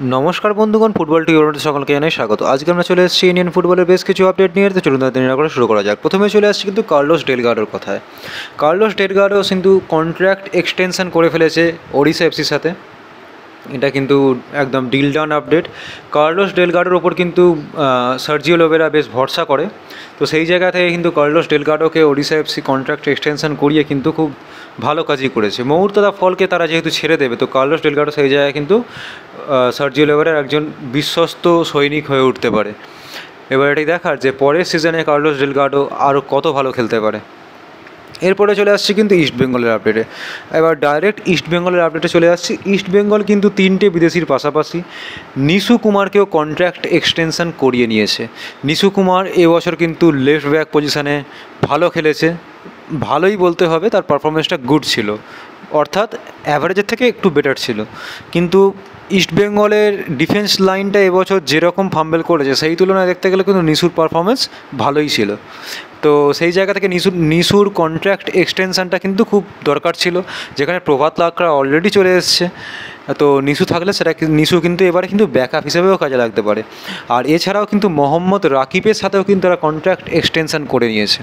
নমস্কার বন্ধুগণ, ফুটবল টিউটোরিয়ালে সকলকে জানাই স্বাগত। আজকে আমরা চলে এসেছি ইন্ডিয়ান ফুটবলের বেশ কিছু আপডেট নিয়ে। তো চলুন তাদের নিয়ে করে শুরু করা যাক। প্রথমে চলে আসছি কিন্তু কার্লোস ডেলগাডোর কথায়। কার্লোস ডেলগাডো কিন্তু কন্ট্রাক্ট এক্সটেনশন করে ফেলেছে ওড়িশা এফসির সাথে। এটা কিন্তু একদম ডিল ডান আপডেট। কার্লোস ডেলগাডোর ওপর কিন্তু সার্জিও লোবেরা বেশ ভরসা করে। তো সেই জায়গা থেকে কিন্তু কার্লোস ডেলগাডোকে ওড়িশা এফসি কন্ট্রাক্ট এক্সটেনশন করিয়ে কিন্তু খুব ভালো কাজই করেছে। মুহূর্তদা ফলকে তারা যেহেতু ছেড়ে দেবে, তো কার্লোস ডেলগাডো সেই জায়গায় কিন্তু সার্জিও লোবেরার একজন বিশ্বস্ত সৈনিক হয়ে উঠতে পারে। এবার এটাই দেখার যে পরের সিজনে কার্লোস ডেলগাডো আরও কত ভালো খেলতে পারে। এরপরে চলে আসছি কিন্তু ইস্টবেঙ্গলের আপডেটে। এবার ডাইরেক্ট ইস্টবেঙ্গলের আপডেটে চলে আসছি। ইস্টবেঙ্গল কিন্তু 3টে বিদেশির পাশাপাশি নিশু কুমারকেও কন্ট্রাক্ট এক্সটেনশন করিয়ে নিয়েছে। নিশু কুমার এবছর কিন্তু লেফট ব্যাক পজিশানে ভালো খেলেছে, ভালোই বলতে হবে, তার পারফরমেন্সটা গুড ছিল, অর্থাৎ অ্যাভারেজের থেকে একটু বেটার ছিল। কিন্তু ইস্টবেঙ্গলের ডিফেন্স লাইনটা এবছর যেরকম ফাম্বেল করেছে সেই তুলনায় দেখতে গেলে কিন্তু নিশুর পারফরমেন্স ভালোই ছিল। তো সেই জায়গা থেকে নিশুর কন্ট্রাক্ট এক্সটেনশানটা কিন্তু খুব দরকার ছিল, যেখানে প্রভাত লাকড়া অলরেডি চলে এসছে। তো নিশু থাকলে নিশু কিন্তু এবারে কিন্তু ব্যাকআপ হিসেবেও কাজে লাগতে পারে। আর এছাড়াও কিন্তু মোহাম্মদ রাকিবের সাথেও কিন্তু তারা কন্ট্রাক্ট এক্সটেনশান করে নিয়েছে।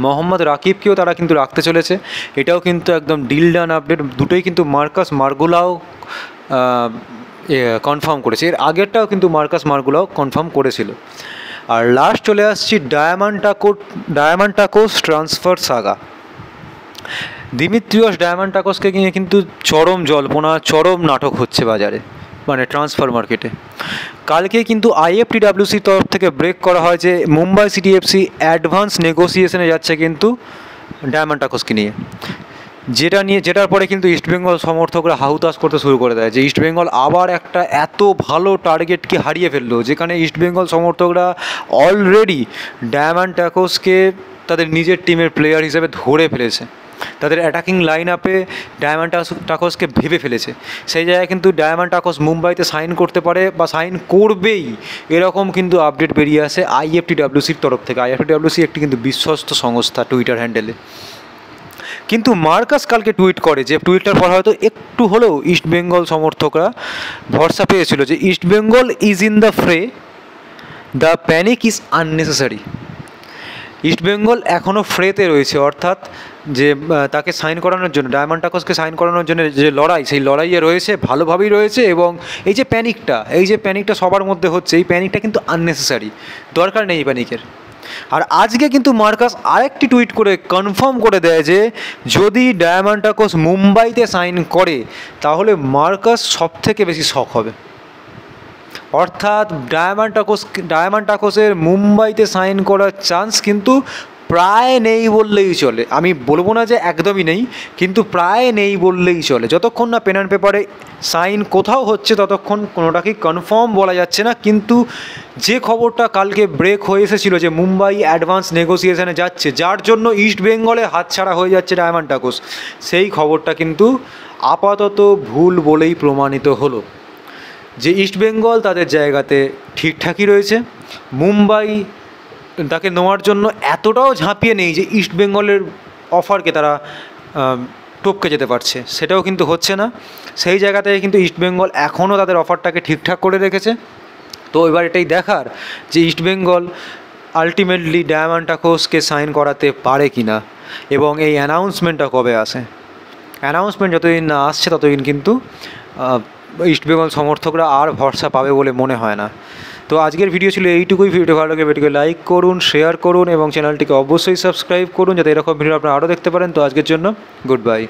মোহাম্মদ রাকিবকেও তারা কিন্তু রাখতে চলেছে, এটাও কিন্তু একদম ডিল ডান আপডেট। দুটোই কিন্তু মার্কাস মার্গুলাও কনফার্ম করেছে, এর আগেরটাও কিন্তু মার্কাস মার্গুলাও কনফার্ম করেছিল। আর লাস্ট চলে আসছি ডায়ামান্টাকোস ট্রান্সফার সাগা। দিমিত্রিয়স ডায়ামান্টাকোসকে নিয়ে কিন্তু চরম জল্পনা, চরম নাটক হচ্ছে বাজারে, মানে ট্রান্সফার মার্কেটে। কালকে কিন্তু আইএফটিডাব্লিউসির তরফ থেকে ব্রেক করা হয় যে মুম্বাই সিটি এফসি অ্যাডভান্স নেগোসিয়েশনে যাচ্ছে কিন্তু ডায়ামান্টাকোসকে নিয়ে, যেটার পরে কিন্তু ইস্টবেঙ্গল সমর্থকরা হাহুতাশ করতে শুরু করে দেয় যে ইস্টবেঙ্গল আবার একটা এত ভালো টার্গেটকে হারিয়ে ফেললো, যেখানে ইস্টবেঙ্গল সমর্থকরা অলরেডি ডায়ামান্টাকোসকে তাদের নিজের টিমের প্লেয়ার হিসেবে ধরে ফেলেছে, তাদের অ্যাটাকিং লাইন আপে ডায়ামান্টাকোসকে ভেবে ফেলেছে। সেই জায়গায় কিন্তু ডায়ামান্টাকোস মুম্বাইতে সাইন করতে পারে বা সাইন করবেই, এরকম কিন্তু আপডেট বেরিয়ে আসে আইএফটিডাব্লিউসির তরফ থেকে। আইএফটিডাব্লিউসি একটি কিন্তু বিশ্বস্ত সংস্থা টুইটার হ্যান্ডেলে। কিন্তু মার্কাস কালকে টুইট করে, যে টুইটটার পর হয়তো একটু হলেও ইস্টবেঙ্গল সমর্থকরা ভরসা পেয়েছিল যে East Bengal is in the Fry, the panic is unnecessary. East Bengal এখনও ফ্রেতে রয়েছে, অর্থাৎ যে তাকে সাইন করানোর জন্য, ডায়ামান্টাকোসকে সাইন করানোর জন্য যে লড়াই, সেই লড়াইয়ে রয়েছে, ভালোভাবেই রয়েছে। এবং এই যে প্যানিকটা সবার মধ্যে হচ্ছে, এই প্যানিকটা কিন্তু আননেসেসারি, দরকার নেই এই প্যানিকের। আর আজকে কিন্তু মার্কাস আরেকটি টুইট করে কনফার্ম করে দেয় যে যদি ডায়ামান্টাকোস মুম্বাইতে সাইন করে তাহলে মার্কাস সবথেকে বেশি শক হবে। অর্থাৎ ডায়ামান্টাকোসের মুম্বাইতে সাইন করার চান্স কিন্তু প্রায় নেই বললেই চলে। আমি বলবো না যে একদমই নেই, কিন্তু প্রায় নেই বললেই চলে। যতক্ষণ না পেন অ্যান্ড পেপারে সাইন কোথাও হচ্ছে ততক্ষণ কোনোটাকেই কনফার্ম বলা যাচ্ছে না। কিন্তু যে খবরটা কালকে ব্রেক হয়ে এসেছিল যে মুম্বাই অ্যাডভান্স নেগোসিয়েশনে যাচ্ছে, যার জন্য ইস্ট বেঙ্গলে হাতছাড়া হয়ে যাচ্ছে ডায়ামান্টাকোস, সেই খবরটা কিন্তু আপাতত ভুল বলেই প্রমাণিত হলো। যে ইস্টবেঙ্গল তাদের জায়গাতে ঠিকঠাকই রয়েছে, মুম্বাই তাকে নেওয়ার জন্য এতটাও ঝাঁপিয়ে নেই যে ইস্টবেঙ্গলের অফারকে তারা টপকে যেতে পারছে, সেটাও কিন্তু হচ্ছে না। সেই জায়গা থেকে কিন্তু ইস্টবেঙ্গল এখনও তাদের অফারটাকে ঠিকঠাক করে রেখেছে। তো এবার এটাই দেখার যে ইস্টবেঙ্গল আলটিমেটলি ডায়ামান্টাকোসকে সাইন করাতে পারে কি না, এবং এই অ্যানাউন্সমেন্টটা কবে আসে। অ্যানাউন্সমেন্ট যতদিন না আসছে ততদিন কিন্তু ইস্টবেঙ্গল সমর্থকরা আর ভরসা পাবে বলে মনে হয় না। তো আজকের ভিডিও ছিল এইটুকুই। ভিডিওটি ভালো লাগে ভিডিওকে লাইক করুন, শেয়ার করুন এবং চ্যানেলটিকে অবশ্যই সাবস্ক্রাইব করুন, যাতে এরকম ভিডিও আপনারা আরও দেখতে পারেন। তো আজকের জন্য গুড বাই।